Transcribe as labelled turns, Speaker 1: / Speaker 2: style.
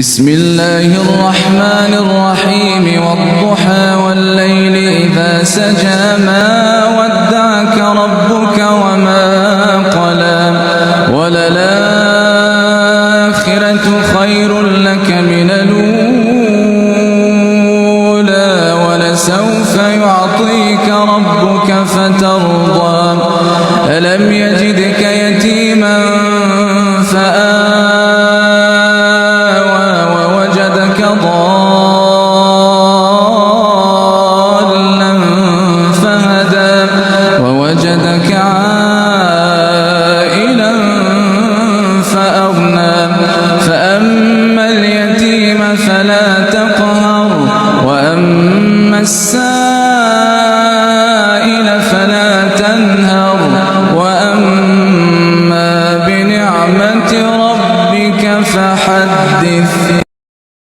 Speaker 1: بسم الله الرحمن الرحيم والضحى والليل إذا سجى ما ودعك ربك وما قلى وللآخرة خير لك من الأولى ولسوف يعطيك ربك فترضى ألم يجدك يتيما فآوى ووجدك ضالا فهدى ووجدك عائلا فأغنى فأما اليتيم فلا